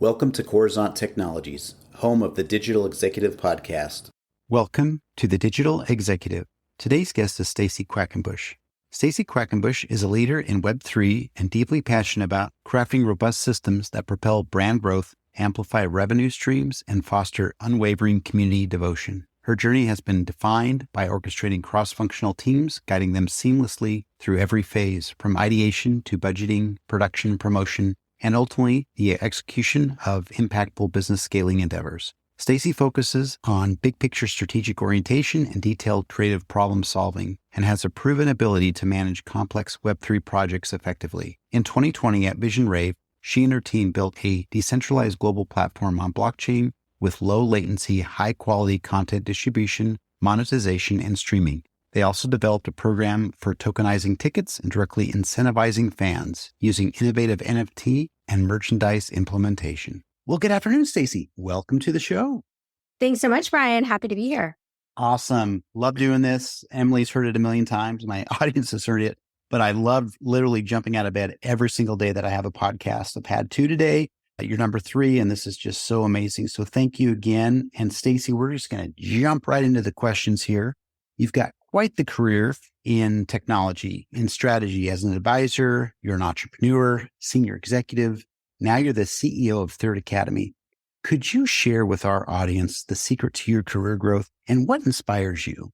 Welcome to Coruzant Technologies, home of the Digital Executive Podcast. Welcome to the Digital Executive. Today's guest is Stacy Quackenbush. Stacy Quackenbush is a leader in Web3 and deeply passionate about crafting robust systems that propel brand growth, amplify revenue streams, and foster unwavering community devotion. Her journey has been defined by orchestrating cross-functional teams, guiding them seamlessly through every phase, from ideation to budgeting, production, promotion, and ultimately the execution of impactful business scaling endeavors. Stacy focuses on big-picture strategic orientation and detailed creative problem-solving, and has a proven ability to manage complex Web3 projects effectively. In 2020 at Vision Rave, she and her team built a decentralized global platform on blockchain with low-latency, high-quality content distribution, monetization, and streaming. They also developed a program for tokenizing tickets and directly incentivizing fans using innovative NFT and merchandise implementation. Well, good afternoon, Stacy. Welcome to the show. Thanks so much, Brian. Happy to be here. Awesome. Love doing this. Emily's heard it a million times. My audience has heard it, but I love literally jumping out of bed every single day that I have a podcast. I've had 2 today. You're number 3, and this is just so amazing. So thank you again. And Stacy, we're just going to jump right into the questions here. You've got quite the career in technology, in strategy as an advisor. You're an entrepreneur, senior executive. Now you're the CEO of Third Academy. Could you share with our audience the secret to your career growth and what inspires you?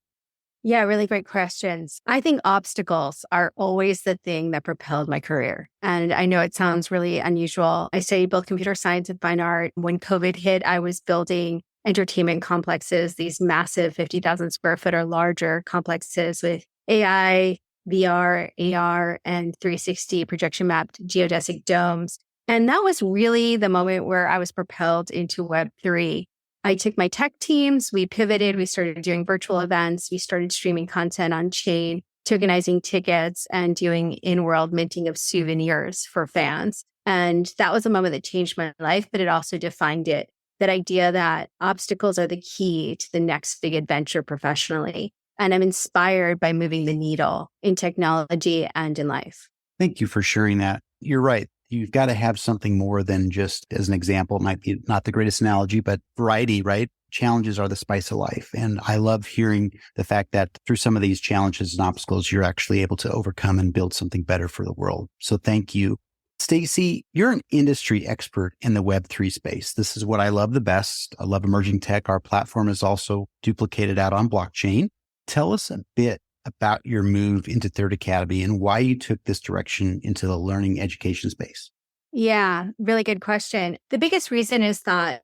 Yeah, really great questions. I think obstacles are always the thing that propelled my career. And I know it sounds really unusual. I studied both computer science and fine art. When COVID hit, I was building entertainment complexes, these massive 50,000 square foot or larger complexes with AI, VR, AR, and 360 projection mapped geodesic domes. And that was really the moment where I was propelled into Web3. I took my tech teams, we pivoted, we started doing virtual events, we started streaming content on chain, tokenizing tickets, and doing in-world minting of souvenirs for fans. And that was a moment that changed my life, but it also defined it. That idea that obstacles are the key to the next big adventure professionally. And I'm inspired by moving the needle in technology and in life. Thank you for sharing that. You're right. You've got to have something more than just, as an example, it might be not the greatest analogy, but variety, right? Challenges are the spice of life. And I love hearing the fact that through some of these challenges and obstacles, you're actually able to overcome and build something better for the world. So thank you. Stacy, you're an industry expert in the Web3 space. This is what I love the best. I love emerging tech. Our platform is also duplicated out on blockchain. Tell us a bit about your move into Third Academy and why you took this direction into the learning education space. Yeah, really good question. The biggest reason is that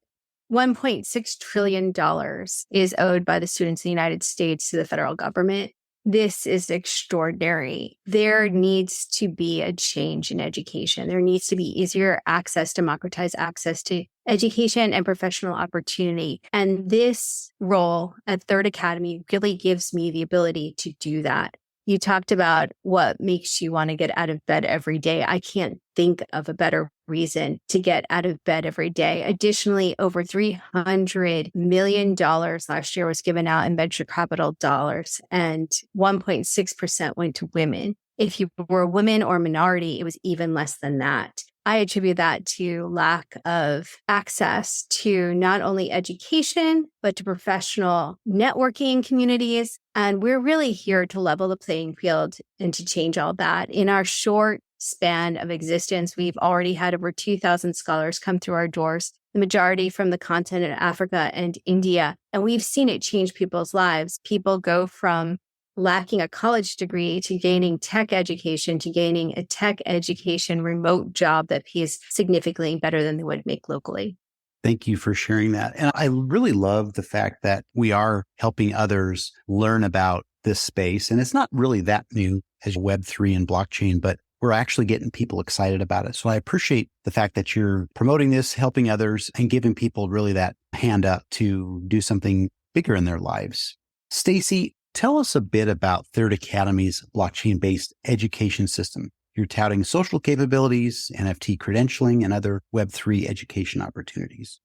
$1.6 trillion is owed by the students in the United States to the federal government. This is extraordinary. There needs to be a change in education. There needs to be easier access, democratized access to education and professional opportunity. And this role at Third Academy really gives me the ability to do that. You talked about what makes you want to get out of bed every day. I can't think of a better reason to get out of bed every day. Additionally, over $300 million last year was given out in venture capital dollars, and 1.6% went to women. If you were a woman or minority, it was even less than that. I attribute that to lack of access to not only education, but to professional networking communities. And we're really here to level the playing field and to change all that. In our short span of existence, we've already had over 2,000 scholars come through our doors, the majority from the continent of Africa and India. And we've seen it change people's lives. People go from lacking a college degree to gaining tech education, to gaining a tech education remote job that pays significantly better than they would make locally. Thank you for sharing that. And I really love the fact that we are helping others learn about this space. And it's not really that new as Web3 and blockchain, but we're actually getting people excited about it. So I appreciate the fact that you're promoting this, helping others, and giving people really that hand up to do something bigger in their lives. Stacy, tell us a bit about Third Academy's blockchain-based education system. You're touting social capabilities, NFT credentialing, and other Web3 education opportunities.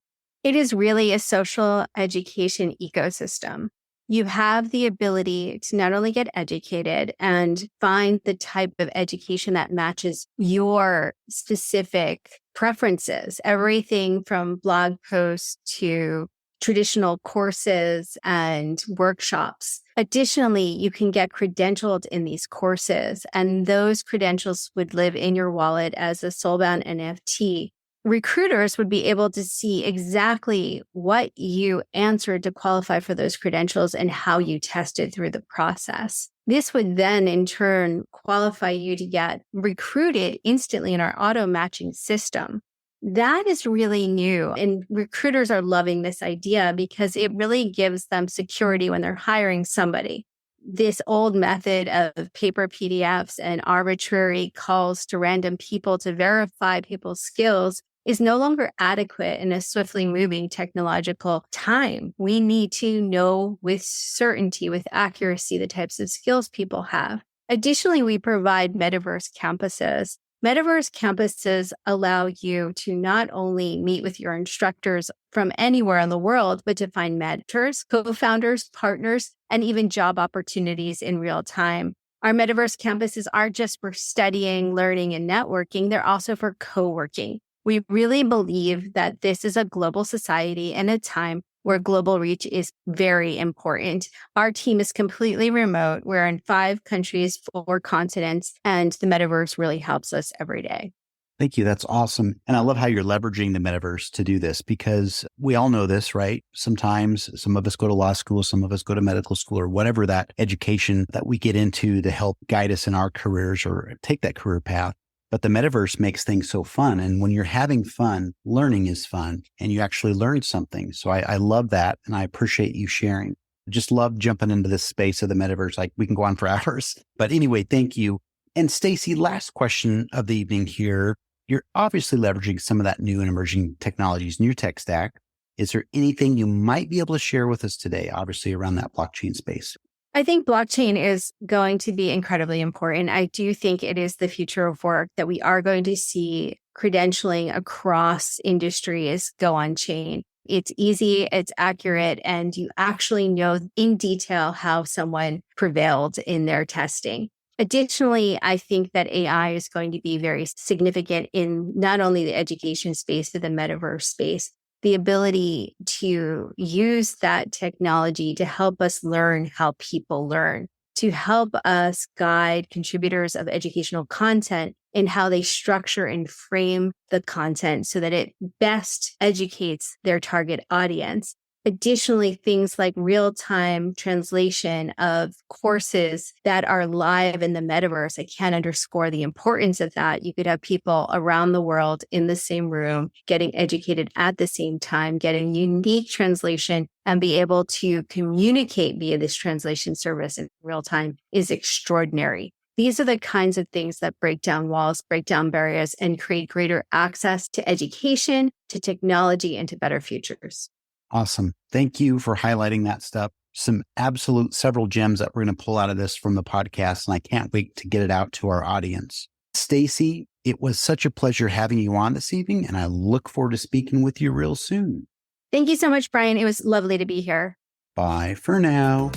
It is really a social education ecosystem. you have the ability to not only get educated and find the type of education that matches your specific preferences, everything from blog posts to traditional courses and workshops. Additionally, you can get credentialed in these courses, and those credentials would live in your wallet as a soulbound NFT. Recruiters would be able to see exactly what you answered to qualify for those credentials and how you tested through the process. This would then in turn qualify you to get recruited instantly in our auto matching system. That is really new, and recruiters are loving this idea because it really gives them security when they're hiring somebody. This old method of paper PDFs and arbitrary calls to random people to verify people's skills is no longer adequate in a swiftly moving technological time. We need to know with certainty, with accuracy, the types of skills people have. Additionally, we provide metaverse campuses. Metaverse campuses allow you to not only meet with your instructors from anywhere in the world, but to find mentors, co-founders, partners, and even job opportunities in real time. Our metaverse campuses aren't just for studying, learning, and networking. They're also for co-working. We really believe that this is a global society and a time where global reach is very important. Our team is completely remote. We're in 5 countries, 4 continents, and the metaverse really helps us every day. Thank you. That's awesome. And I love how you're leveraging the metaverse to do this, because we all know this, right? Sometimes some of us go to law school, some of us go to medical school, or whatever that education that we get into to help guide us in our careers or take that career path. But the metaverse makes things so fun. And when you're having fun, learning is fun and you actually learn something. So I love that. And I appreciate you sharing. Just love jumping into this space of the metaverse. Like, we can go on for hours. But anyway, thank you. And Stacy, last question of the evening here. You're obviously leveraging some of that new and emerging technologies in your tech stack. Is there anything you might be able to share with us today, obviously around that blockchain space? I think blockchain is going to be incredibly important. I do think it is the future of work, that we are going to see credentialing across industries go on chain. It's easy, it's accurate, and you actually know in detail how someone prevailed in their testing. Additionally, I think that AI is going to be very significant in not only the education space, but the metaverse space. The ability to use that technology to help us learn how people learn, to help us guide contributors of educational content in how they structure and frame the content so that it best educates their target audience. Additionally, things like real-time translation of courses that are live in the metaverse. I can't underscore the importance of that. You could have people around the world in the same room getting educated at the same time, getting unique translation, and be able to communicate via this translation service in real time is extraordinary. These are the kinds of things that break down walls, break down barriers, and create greater access to education, to technology, and to better futures. Awesome. Thank you for highlighting that stuff. Some absolute several gems that we're going to pull out of this from the podcast, and I can't wait to get it out to our audience. Stacy, it was such a pleasure having you on this evening, and I look forward to speaking with you real soon. Thank you so much, Brian. It was lovely to be here. Bye for now.